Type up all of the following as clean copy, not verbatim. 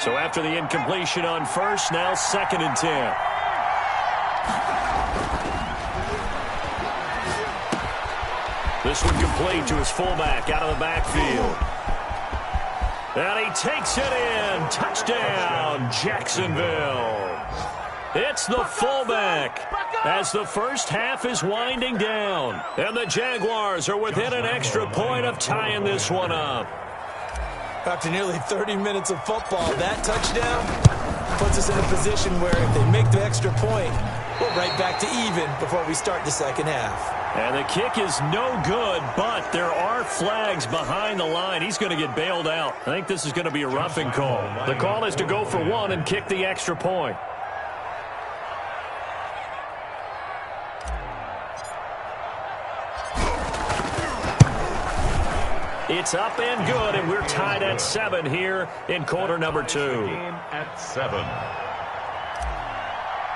So after the incompletion on first, now 2nd and 10. This one complete to his fullback out of the backfield. And he takes it in. Touchdown, Jacksonville. It's the fullback as the first half is winding down. And the Jaguars are within an extra point of tying this one up. After nearly 30 minutes of football, that touchdown puts us in a position where if they make the extra point, we're right back to even before we start the second half. And the kick is no good, but there are flags behind the line. He's going to get bailed out. I think this is going to be a roughing call. The call is to go for one and kick the extra point. It's up and good, and we're tied at 7 here in quarter number 2. At 7.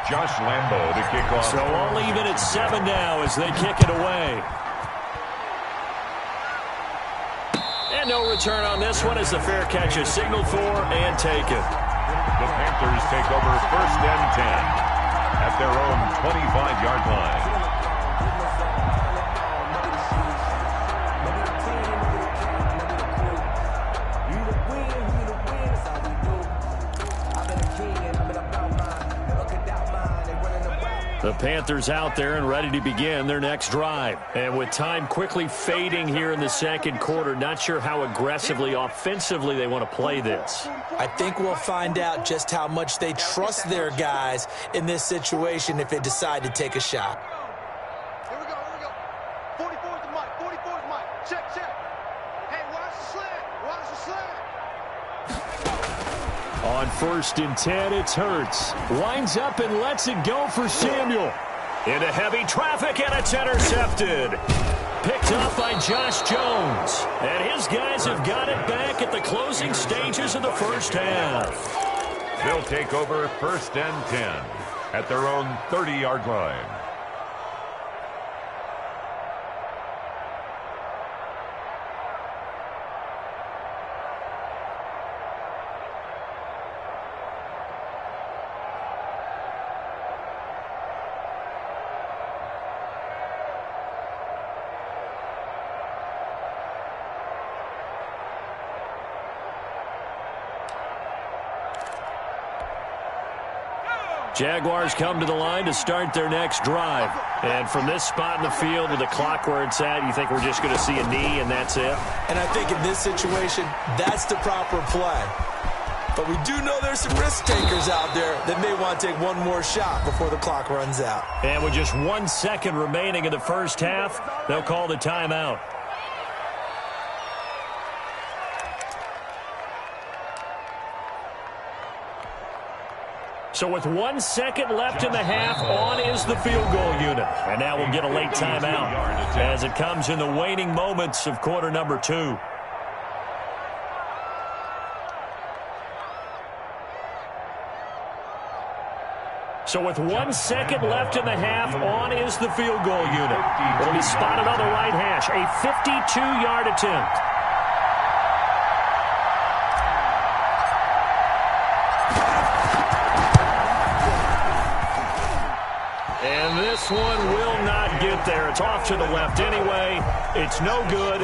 Josh Lambo to kick off. So all even at 7 now as they kick it away. And no return on this one as the fair catch is signaled for and taken. The Panthers take over 1st and 10 at their own 25-yard line. The Panthers out there and ready to begin their next drive. And with time quickly fading here in the second quarter, not sure how aggressively, offensively they want to play this. I think we'll find out just how much they trust their guys in this situation if they decide to take a shot. Here we go, here we go. 44 is the mic, 44 is the mic. Check, check. Hey, watch the slant, watch the slant. On 1st and 10, it's Hurts. Winds up and lets it go for Samuel. Into heavy traffic, and it's intercepted. Picked up by Josh Jones. And his guys have got it back at the closing stages of the first half. They'll take over 1st and 10 at their own 30-yard line. Jaguars come to the line to start their next drive. And from this spot in the field with the clock where it's at, you think we're just going to see a knee and that's it? And I think in this situation, that's the proper play. But we do know there's some risk takers out there that may want to take one more shot before the clock runs out. And with just 1 second remaining in the first half, they'll call the timeout. So with 1 second left in the half, on is the field goal unit. And now we'll get a late timeout as it comes in the waning moments of quarter number 2. So with 1 second left in the half, on is the field goal unit. It'll be spotted on the right hash, a 52-yard attempt. And this one will not get there. It's off to the left anyway. It's no good.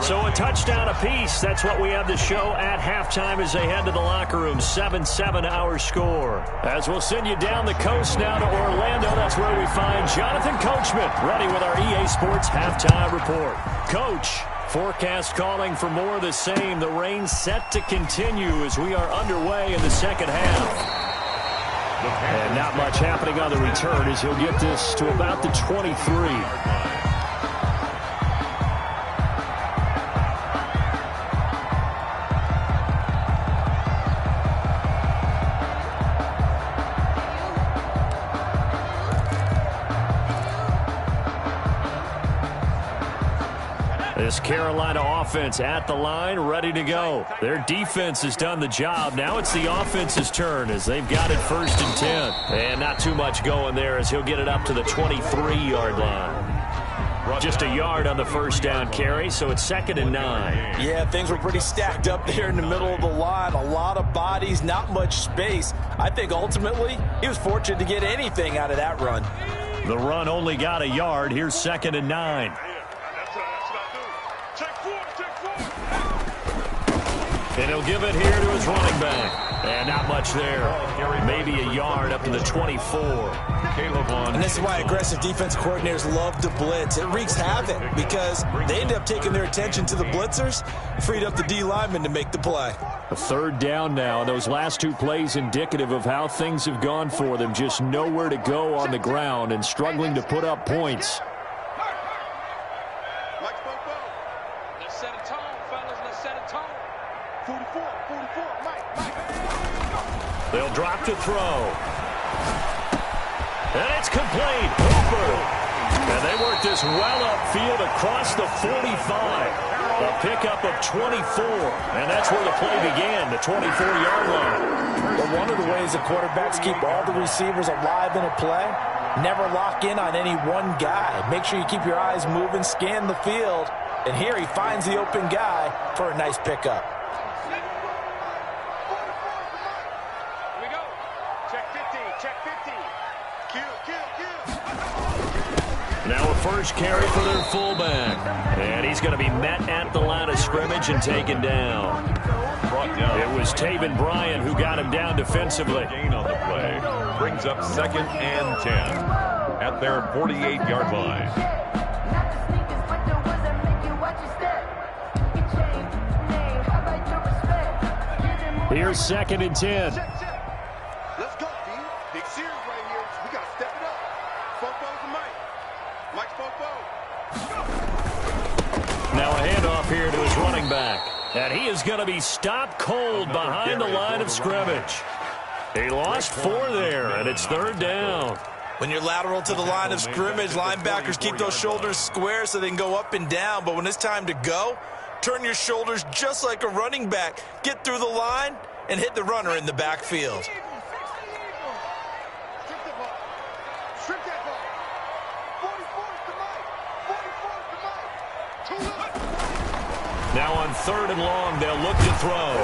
So a touchdown apiece. That's what we have to show at halftime as they head to the locker room. 7-7 our score. As we'll send you down the coast now to Orlando. That's where we find Jonathan Coachman ready with our EA Sports halftime report. Coach, forecast calling for more of the same. The rain set to continue as we are underway in the second half. And not much happening on the return as he'll get this to about the 23. This Carolina offense at the line, ready to go. Their defense has done the job. Now it's the offense's turn as they've got it 1st and 10. And not too much going there as he'll get it up to the 23-yard line. Just a yard on the first down carry, so it's 2nd and 9. Yeah, things were pretty stacked up there in the middle of the line. A lot of bodies, not much space. I think ultimately he was fortunate to get anything out of that run. The run only got a yard. Here's 2nd and 9. And he'll give it here to his running back. And not much there. Maybe a yard up to the 24. And this is why aggressive defense coordinators love to blitz. It wreaks havoc because they end up taking their attention to the blitzers, freed up the D lineman to make the play. A 3rd down now. Those last 2 plays indicative of how things have gone for them. Just nowhere to go on the ground and struggling to put up points. Let's set a tone, fellas. Let's set a tone. 44, Mike. They'll drop to throw. And it's complete. Hooper. And they work this well upfield across the 45. A pickup of 24. And that's where the play began, the 24-yard line. But one of the ways the quarterbacks keep all the receivers alive in a play, never lock in on any one guy. Make sure you keep your eyes moving, scan the field. And here he finds the open guy for a nice pickup. Now a first carry for their fullback. And he's going to be met at the line of scrimmage and taken down. It was Taven Bryan who got him down defensively. Gain on the play. Brings up 2nd and 10 at their 48-yard line. Here's 2nd and 10. Let's go, D. Big series right here. We got to step it up. Fofo's the Mike. Mike's Fofo. Now a handoff here to his running back. And he is going to be stopped cold behind the line of scrimmage. He lost 4 there, and it's 3rd down. When you're lateral to the line of scrimmage, linebackers keep those shoulders square so they can go up and down. But when it's time to go, turn your shoulders just like a running back. Get through the line and hit the runner in the backfield. Strip the ball. Strip that ball. 44's the Mike. 44's the Mike. 2 left. Now on 3rd and long, they'll look to throw.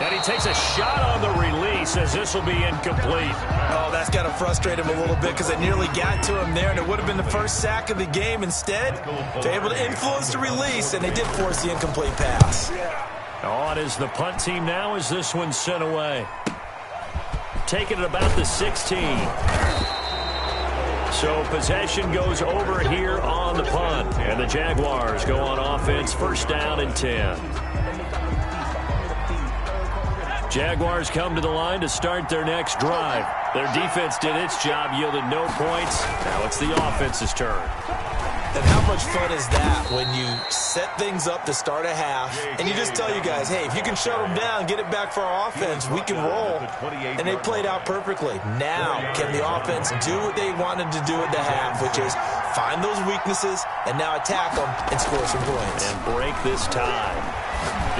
And he takes a shot on the release as this will be incomplete. Oh, that's got to frustrate him a little bit because they nearly got to him there, and it would have been the first sack of the game. Instead, they're able to influence the release, and they did force the incomplete pass. On is the punt team now as this one's sent away. Taking it about the 16. So possession goes over here on the punt. And the Jaguars go on offense, 1st down and 10. Jaguars come to the line to start their next drive. Their defense did its job, yielded no points. Now it's the offense's turn. And how much fun is that when you set things up to start a half and you just tell you guys, hey, if you can shut them down, get it back for our offense, we can roll. And they played out perfectly. Now, can the offense do what they wanted to do at the half, which is find those weaknesses and now attack them and score some points. And break this tie.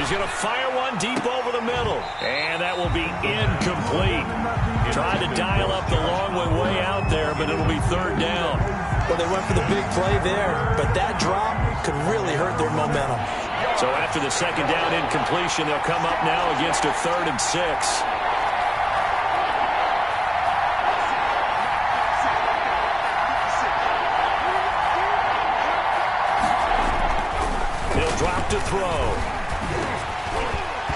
He's going to fire one deep over the middle. And that will be incomplete. Tried to dial up the long way out there, but it'll be 3rd down. Well, they went for the big play there, but that drop could really hurt their momentum. So after the 2nd down incompletion, they'll come up now against a 3rd and 6. He'll drop to throw.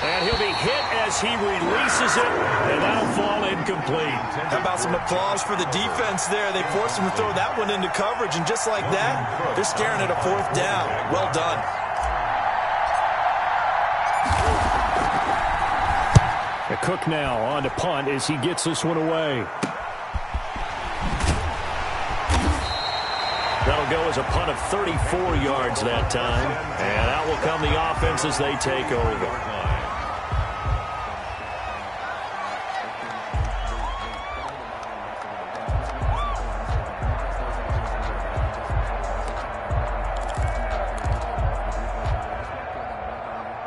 And he'll be hit as he releases it, and that'll fall incomplete. How about some applause for the defense there? They forced him to throw that one into coverage, and just like that, they're staring at a 4th down. Well done. Cook now on to punt as he gets this one away. That'll go as a punt of 34 yards that time. And out will come the offense as they take over.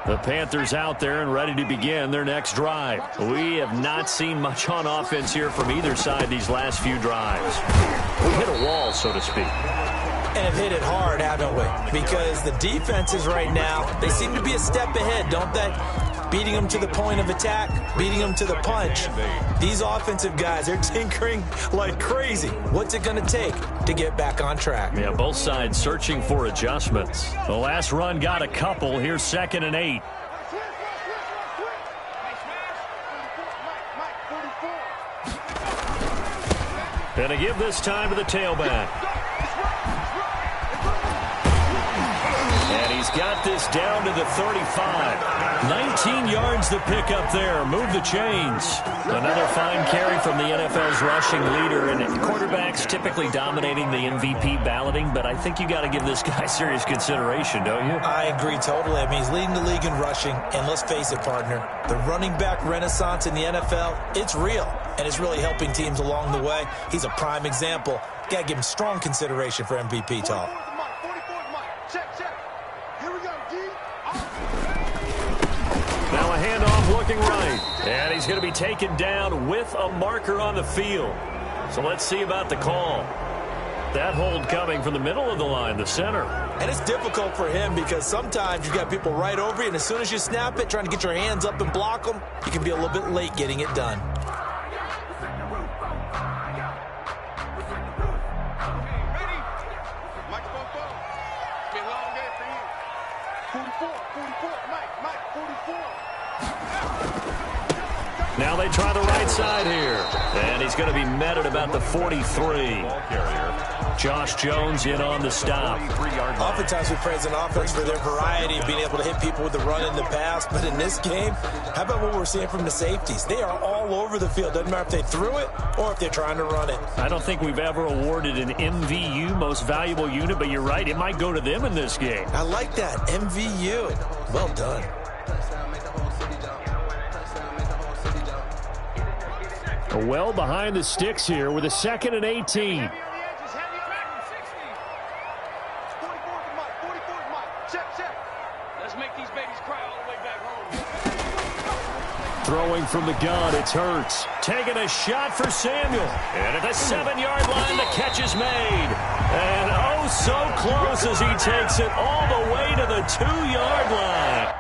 The Panthers out there and ready to begin their next drive. We have not seen much on offense here from either side these last few drives. We hit a wall, so to speak. have hit it hard, haven't we? Because the defenses right now, they seem to be a step ahead, don't they? Beating them to the point of attack, beating them to the punch. These offensive guys, they're tinkering like crazy. What's it going to take to get back on track? Yeah, both sides searching for adjustments. The last run got a couple. Here's 2nd and 8. And to give this time to the tailback. And he's got this down to the 35. 19 yards to pick up there. Move the chains. Another fine carry from the NFL's rushing leader. And quarterbacks typically dominating the MVP balloting, but I think you got to give this guy serious consideration, don't you? I agree totally. I mean, he's leading the league in rushing. And let's face it, partner, the running back renaissance in the NFL, it's real. And it's really helping teams along the way. He's a prime example. Got to give him strong consideration for MVP talk. Now a handoff looking right. And he's going to be taken down with a marker on the field. So let's see about the call. That hold coming from the middle of the line, the center. And it's difficult for him because sometimes you've got people right over you, and as soon as you snap it, trying to get your hands up and block them, you can be a little bit late getting it done. Now they try the right side here. And he's going to be met at about the 43. Josh Jones in on the stop. Oftentimes we praise an offense for their variety of being able to hit people with the run in the pass. But in this game, how about what we're seeing from the safeties? They are all over the field. Doesn't matter if they threw it or if they're trying to run it. I don't think we've ever awarded an MVU, most valuable unit, but you're right. It might go to them in this game. I like that. MVU. Well done. Well behind the sticks here with a 2nd and 18. Throwing from the gun, it's Hurts. Taking a shot for Samuel. And at the 7-yard line, the catch is made. And oh, so close as he takes it all the way to the 2-yard line.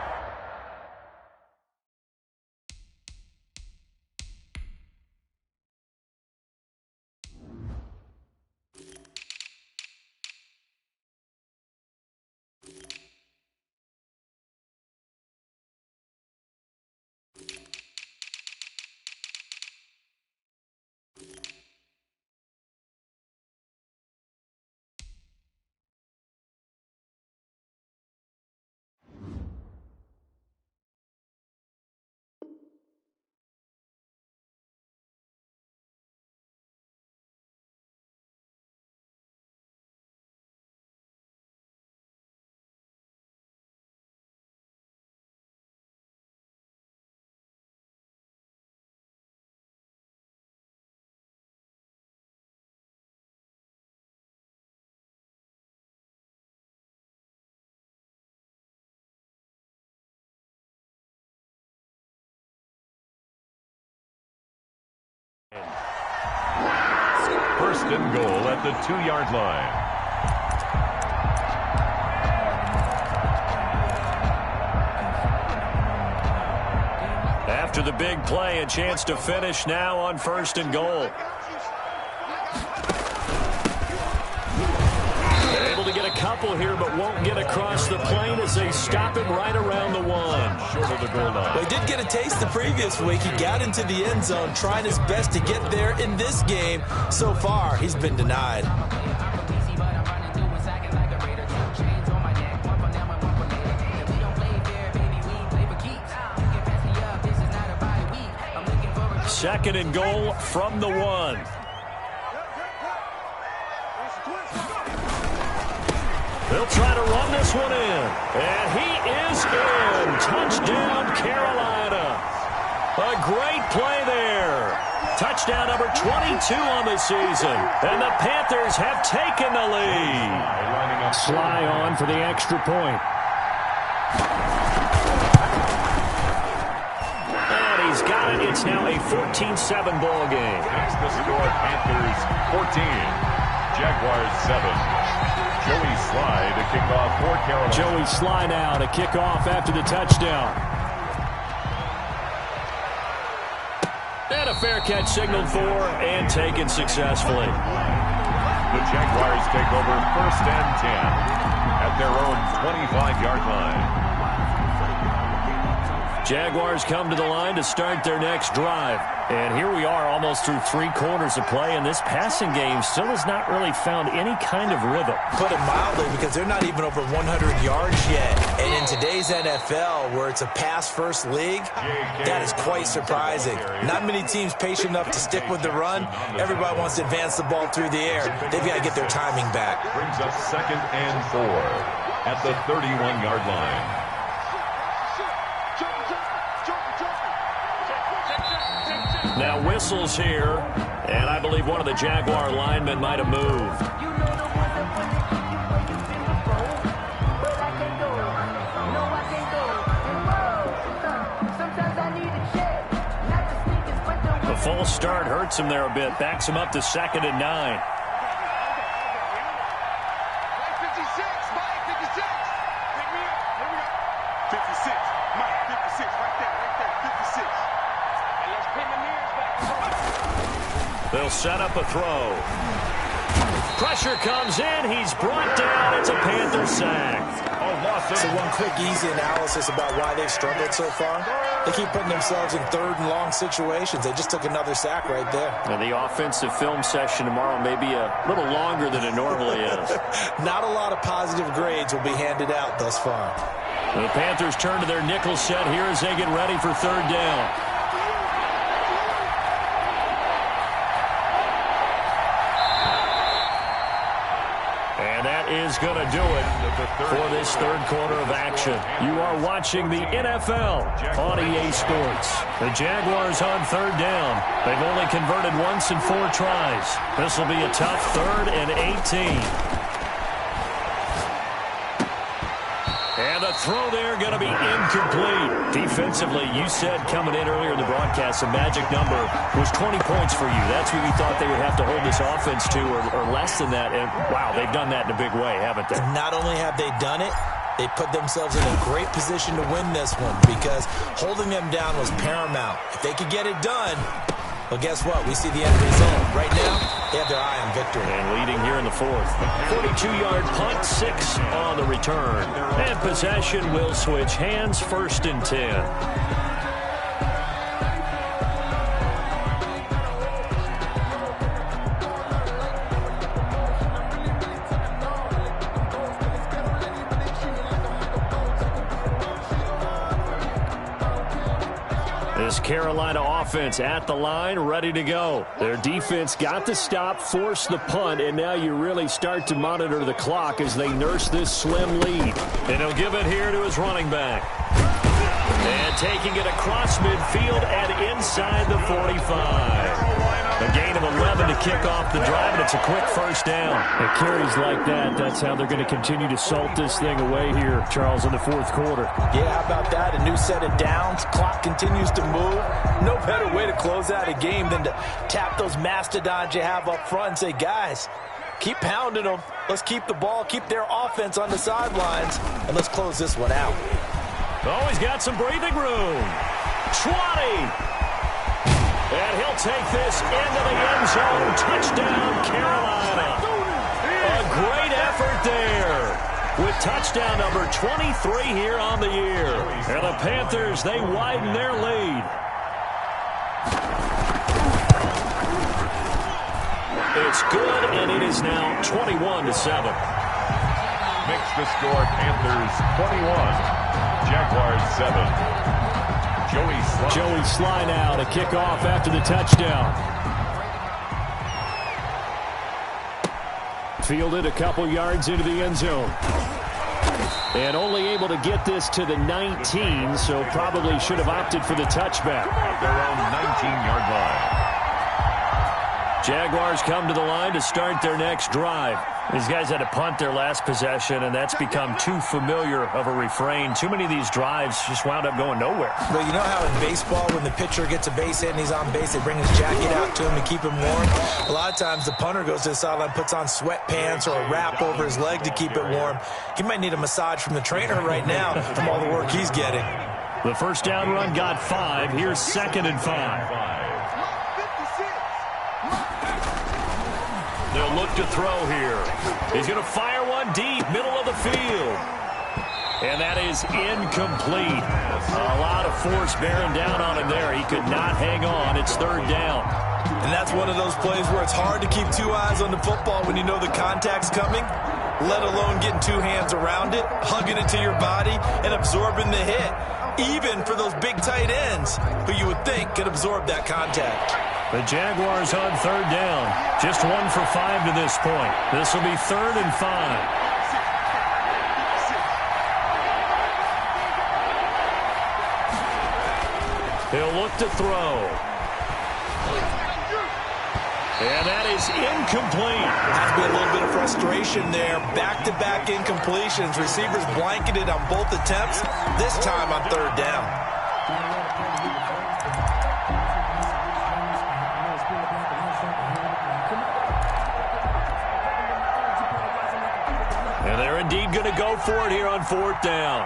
First and goal at the 2-yard line. After the big play, a chance to finish now on 1st and goal. They're able to get a couple here, but won't get across the plane as they stop him right around the 1. Short of the goal line. Well, he did get a taste the previous week. He got into the end zone, trying his best to get there in this game. So far, he's been denied. Second and goal from the 1. They'll try to run this one in. And he is in. Touchdown, Carolina. A great play there. Touchdown number 22 on the season. And the Panthers have taken the lead. Sly on for the extra point. And he's got it. It's now a 14-7 ball game. That's the score. Panthers 14. Jaguars 7. Joey Sly to kick off for Carolina. Joey Sly now to kick off after the touchdown. And a fair catch signaled for and taken successfully. The Jaguars take over 1st and 10 at their own 25-yard line. Jaguars come to the line to start their next drive. And here we are almost through 3 quarters of play, and this passing game still has not really found any kind of rhythm. Put it mildly, because they're not even over 100 yards yet. And in today's NFL, where it's a pass-first league, that is quite surprising. Not many teams patient enough to stick with the run. Everybody wants to advance the ball through the air. They've got to get their timing back. Brings up 2nd and 4 at the 31-yard line. Now whistles here, and I believe one of the Jaguar linemen might have moved. The false start hurts him there a bit, backs him up to 2nd and 9. They'll set up a throw. Pressure comes in. He's brought down. It's a Panther sack. So one quick, easy analysis about why they've struggled so far. They keep putting themselves in 3rd and long situations. They just took another sack right there. And the offensive film session tomorrow may be a little longer than it normally is. Not a lot of positive grades will be handed out thus far. And the Panthers turn to their nickel set here as they get ready for 3rd down. Is going to do it for this 3rd quarter of action. You are watching the NFL on EA Sports. The Jaguars on 3rd down. They've only converted once in 4 tries. This will be a tough 3rd and 18. And the throw there going to be incomplete. Defensively, you said coming in earlier in the broadcast, the magic number was 20 points for you. That's what we thought they would have to hold this offense to, or less than that. And, wow, they've done that in a big way, haven't they? Not only have they done it, they put themselves in a great position to win this one, because holding them down was paramount. If they could get it done, well, guess what? We see the end result. Right now, they have their eye on victory. And leading here in the 4th. 42-yard punt, 6 on the return. And possession will switch hands, 1st and 10. This Carolina offense at the line, ready to go. Their defense got the stop, forced the punt, and now you really start to monitor the clock as they nurse this slim lead. And he'll give it here to his running back. And taking it across midfield and inside the 45. A gain of 11 to kick off the drive, and it's a quick 1st down. It carries like that. That's how they're going to continue to salt this thing away here, Charles, in the 4th quarter. Yeah, how about that? A new set of downs. Clock continues to move. No better way to close out a game than to tap those mastodons you have up front and say, guys, keep pounding them. Let's keep the ball, keep their offense on the sidelines, and let's close this one out. Oh, he's got some breathing room. 20. And he'll take this into the end zone. Touchdown, Carolina. A great effort there with touchdown number 23 here on the year. And the Panthers, they widen their lead. It's good, and it is now 21-7. Makes the score Panthers 21, Jaguars 7. Joey Sly now to kick off after the touchdown. Fielded a couple yards into the end zone. And only able to get this to the 19, so probably should have opted for the touchback. At their own 19-yard line. Jaguars come to the line to start their next drive. These guys had to punt their last possession, and that's become too familiar of a refrain. Too many of these drives just wound up going nowhere. Well, you know how in baseball, when the pitcher gets a base hit and he's on base, they bring his jacket out to him to keep him warm? A lot of times the punter goes to the sideline, puts on sweatpants or a wrap over his leg to keep it warm. He might need a massage from the trainer right now from all the work he's getting. The first down run got 5. Here's 2nd and 5. They'll look to throw here. He's going to fire one deep, middle of the field. And that is incomplete. A lot of force bearing down on him there. He could not hang on. It's 3rd down. And that's one of those plays where it's hard to keep 2 eyes on the football when you know the contact's coming, let alone getting 2 hands around it, hugging it to your body, and absorbing the hit. Even for those big tight ends who you would think could absorb that contact. The Jaguars on 3rd down. Just 1 for 5 to this point. This will be 3rd and 5. He'll look to throw. And that is incomplete. Has to be a little bit of frustration there. Back-to-back incompletions. Receivers blanketed on both attempts, this time on 3rd down. And they're indeed going to go for it here on 4th down.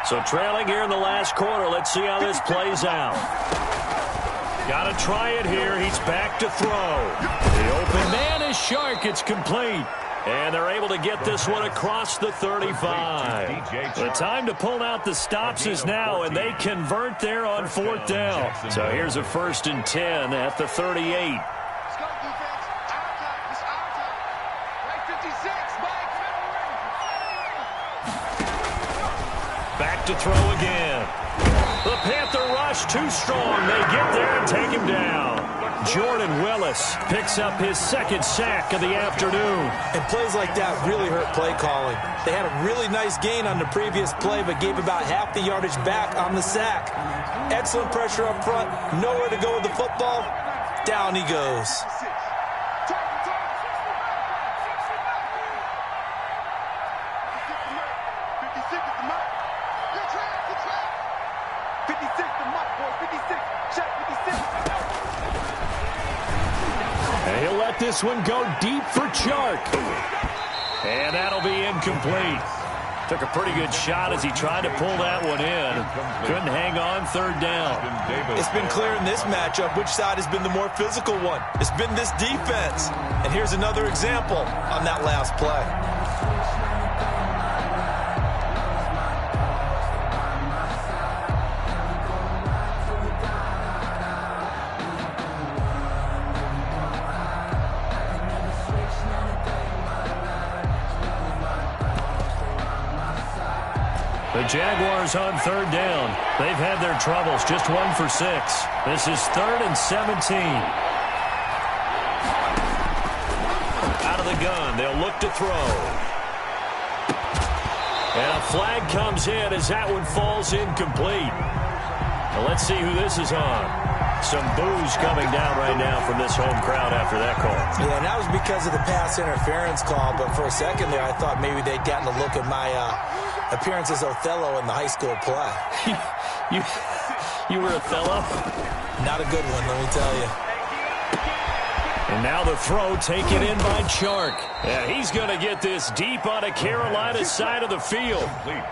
So trailing here in the last quarter. Let's see how this plays out. Got to try it here. He's back to throw. The open man is Shark. It's complete. And they're able to get this one across the 35. The time to pull out the stops is now, and they convert there on 4th down. So here's a 1st and 10 at the 38. Let's go, defense. Our time. It's our time. Right 56. Mike, Back to throw again. The Panther rush too strong. They get there and take him down. Jordan Willis picks up his 2nd sack of the afternoon. And plays like that really hurt play calling. They had a really nice gain on the previous play, but gave about half the yardage back on the sack. Excellent pressure up front. Nowhere to go with the football. Down he goes. 56 to Mike, boys. 56. Check 56. And he'll let this one go deep for Chark. And that'll be incomplete. Took a pretty good shot as he tried to pull that one in. Couldn't hang on 3rd down. It's been clear in this matchup which side has been the more physical one. It's been this defense. And here's another example on that last play. The Jaguars on 3rd down. They've had their troubles. Just 1 for 6. This is 3rd and 17. Out of the gun. They'll look to throw. And a flag comes in as that one falls incomplete. Now let's see who this is on. Some boos coming down right now from this home crowd after that call. Yeah, and that was because of the pass interference call. But for a second there, I thought maybe they'd gotten a look at my appearance as Othello in the high school play. You were Othello? Not a good one, let me tell you. And now the throw taken in by Chark. Yeah, he's going to get this deep on a Carolina side of the field.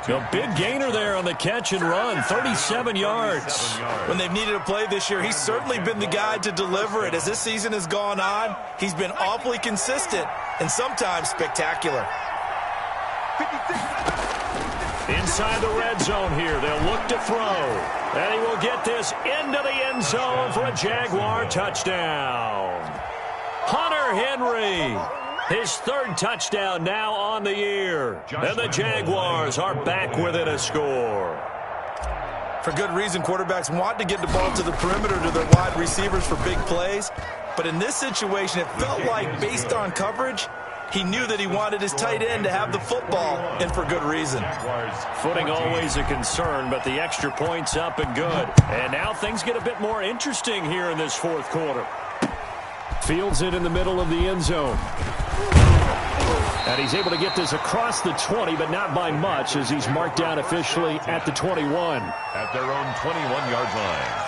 A big gainer there on the catch and run, 37 yards. When they've needed a play this year, he's certainly been the guy to deliver it. As this season has gone on, he's been awfully consistent and sometimes spectacular. Inside the red zone here, they'll look to throw. And he will get this into the end zone for a Jaguar touchdown. Hunter Henry, his 3rd touchdown now on the year. And the Jaguars are back within a score. For good reason, quarterbacks want to get the ball to the perimeter to their wide receivers for big plays. But in this situation, it felt like, based on coverage, he knew that he wanted his tight end to have the football, and for good reason. Footing always a concern, but the extra point's up and good. And now things get a bit more interesting here in this 4th quarter. Fields it in the middle of the end zone. And he's able to get this across the 20, but not by much, as he's marked down officially at the 21. At their own 21-yard line.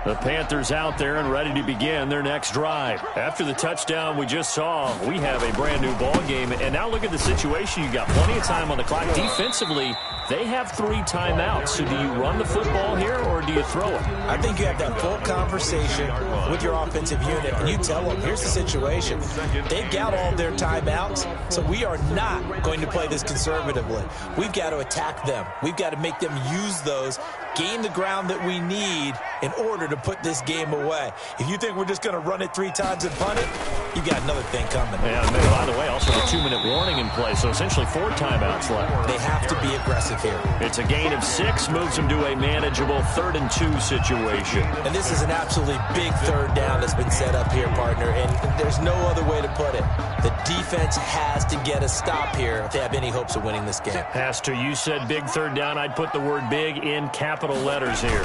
The Panthers out there and ready to begin their next drive. After the touchdown we just saw, we have a brand new ball game. And now look at the situation. You got plenty of time on the clock. Defensively, they have 3 timeouts. So do you run the football here or do you throw it? I think you have that full conversation with your offensive unit, and you tell them, here's the situation. They've got all their timeouts, so we are not going to play this conservatively. We've got to attack them. We've got to make them use those, gain the ground that we need in order to put this game away. If you think we're just going to run it 3 times and punt it, you got another thing coming. And by the way, also a 2-minute warning in play, so essentially 4 timeouts left. They have to be aggressive here. It's a gain of 6, moves them to a manageable 3rd and 2 situation. And this is an absolutely big 3rd down that's been set up here, partner, and there's no other way to put it. The defense has to get a stop here if they have any hopes of winning this game. Pastor, you said big 3rd down. I'd put the word big in capital letters here.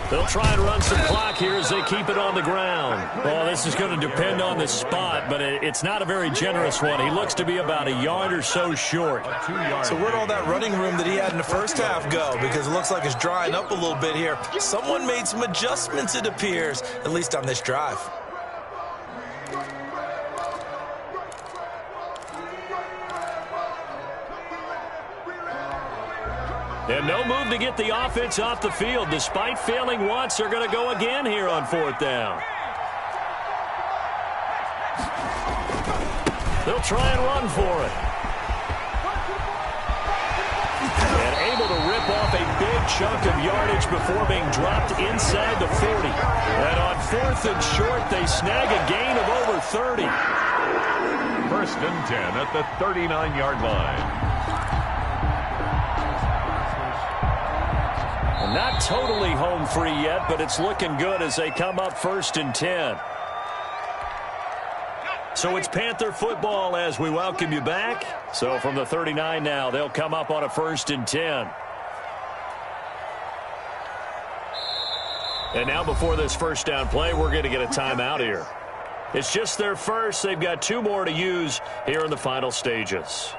They'll try and run some clock here as they keep it on the ground. Well, this is going to depend on the spot, but it's not a very generous one. He looks to be about a yard or so short. So where'd all that running room that he had in the first half go? Because it looks like it's drying up a little bit here. Someone made some adjustments, it appears, at least on this drive. And no move to get the offense off the field. Despite failing once, they're going to go again here on 4th down. They'll try and run for it. And able to rip off a big chunk of yardage before being dropped inside the 40. And on 4th and short, they snag a gain of over 30. 1st and 10 at the 39-yard line. Not totally home free yet, but it's looking good as they come up 1st and 10. So it's Panther football as we welcome you back. So from the 39 now, they'll come up on a 1st and 10. And now before this 1st down play, we're going to get a timeout here. It's just their first. They've got 2 more to use here in the final stages.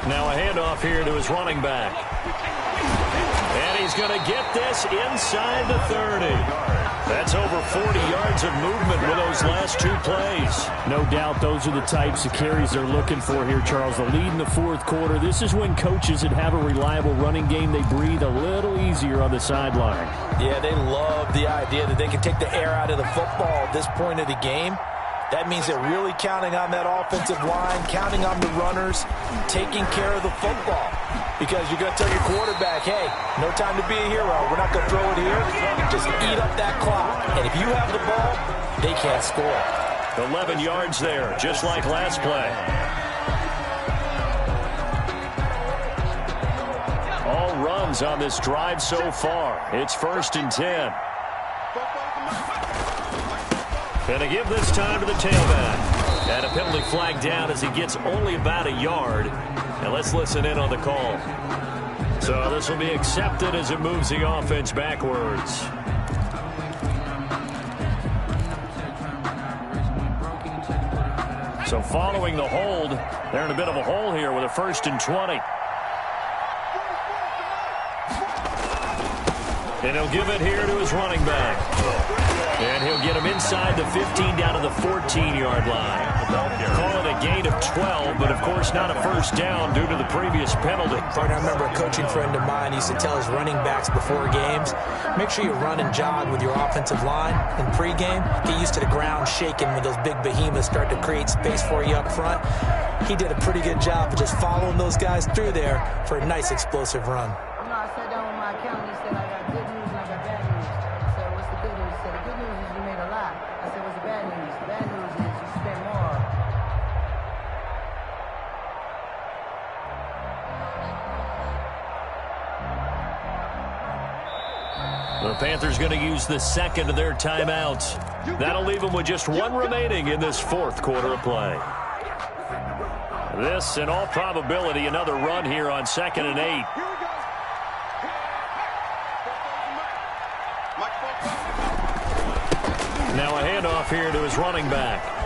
Now a handoff here to his running back. And he's going to get this inside the 30. That's over 40 yards of movement with those last 2 plays. No doubt those are the types of carries they're looking for here, Charles. The lead in the 4th quarter. This is when coaches that have a reliable running game, they breathe a little easier on the sideline. Yeah, they love the idea that they can take the air out of the football at this point of the game. That means they're really counting on that offensive line, counting on the runners, taking care of the football. Because you're going to tell your quarterback, hey, no time to be a hero. We're not going to throw it here. Just eat up that clock. And if you have the ball, they can't score. 11 yards there, just like last play. All runs on this drive so far. It's 1st and 10. Going to give this time to the tailback. And a penalty flag down as he gets only about a yard. And let's listen in on the call. So this will be accepted as it moves the offense backwards. So following the hold, they're in a bit of a hole here with a 1st and 20. And he'll give it here to his running back. And he'll get him inside the 15 down to the 14-yard line. Call it a gain of 12, but of course not a 1st down due to the previous penalty. I remember a coaching friend of mine used to tell his running backs before games, make sure you run and jog with your offensive line in pregame. Get used to the ground shaking when those big behemoths start to create space for you up front. He did a pretty good job of just following those guys through there for a nice explosive run. I sat down with my accountant. He said, I got good news and I got bad news. I said, what's the good news? He said, the good news is you made a lot. I said, what's the bad news? The bad news is you spent The Panthers going to use the second of their timeouts. That'll leave them with just one remaining in this fourth quarter of play. This, in all probability, another run here on 2nd and 8. Now a handoff here to his running back.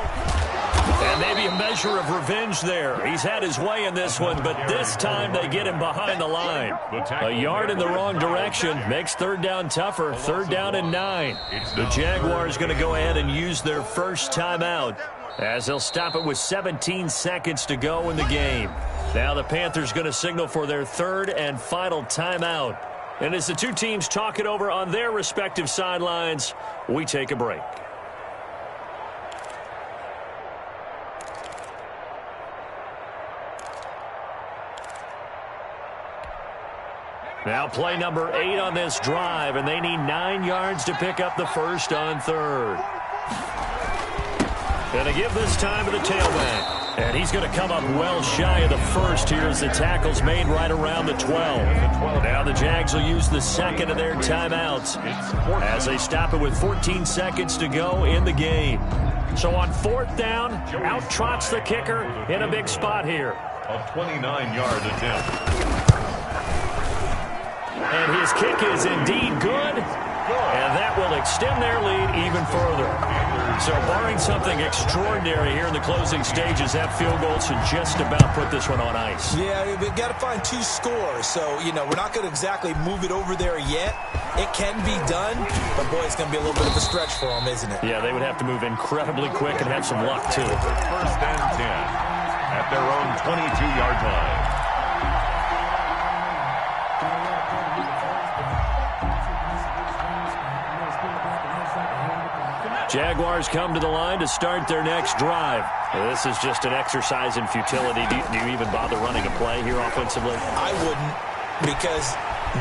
And maybe a measure of revenge there. He's had his way in this one, but this time they get him behind the line. A yard in the wrong direction makes third down tougher. 3rd down and 9. The Jaguars going to go ahead and use their first timeout, as they'll stop it with 17 seconds to go in the game. Now the Panthers going to signal for their third and final timeout. And as the two teams talk it over on their respective sidelines, we take a break. Now play number 8 on this drive, and they need 9 yards to pick up the first on 3rd. Going to give this time to the tailback. And he's going to come up well shy of the first here as the tackle's made right around the 12. Now the Jags will use the second of their timeouts as they stop it with 14 seconds to go in the game. So on 4th down, out trots the kicker in a big spot here. A 29-yard attempt. And his kick is indeed good, and that will extend their lead even further. So barring something extraordinary here in the closing stages, that field goal should just about put this one on ice. Yeah, we've got to find 2 scores. So, we're not going to exactly move it over there yet. It can be done, but, boy, it's going to be a little bit of a stretch for them, isn't it? Yeah, they would have to move incredibly quick and have some luck, too. 1st and 10 at their own 22-yard line. Jaguars come to the line to start their next drive. This is just an exercise in futility. Do you even bother running a play here offensively? I wouldn't, because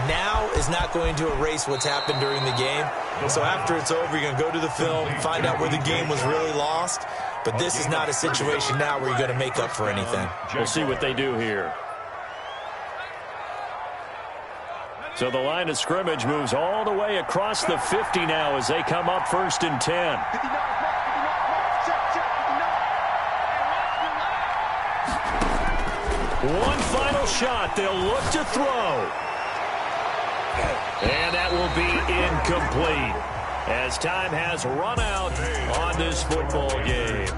now is not going to erase what's happened during the game. So after it's over, you're going to go to the film, find out where the game was really lost. But this is not a situation now where you're going to make up for anything. We'll see what they do here. So the line of scrimmage moves all the way across the 50 now as they come up 1st and 10. One final shot. They'll look to throw. And that will be incomplete as time has run out on this football game.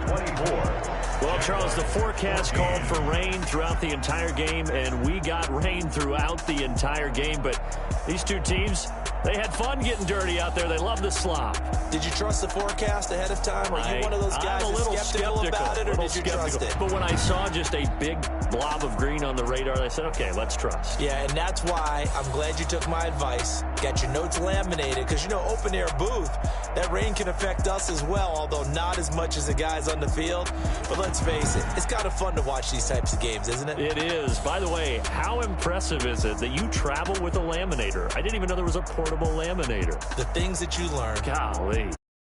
Well, Charles, the forecast called for rain throughout the entire game, and we got rain throughout the entire game. But these two teams, they had fun getting dirty out there. They love the slop. Did you trust the forecast ahead of time? Are you one of those guys that's skeptical about it, or did you trust it? But when I saw just a big blob of green on the radar, I said, okay, let's trust. Yeah, and that's why I'm glad you took my advice. Got your notes laminated, because, open-air booth, that rain can affect us as well, although not as much as the guys on the field. But let's face it, it's kind of fun to watch these types of games, isn't it? It is. By the way, how impressive is it that you travel with a laminator? I didn't even know there was a portable laminator. The things that you learn. Golly.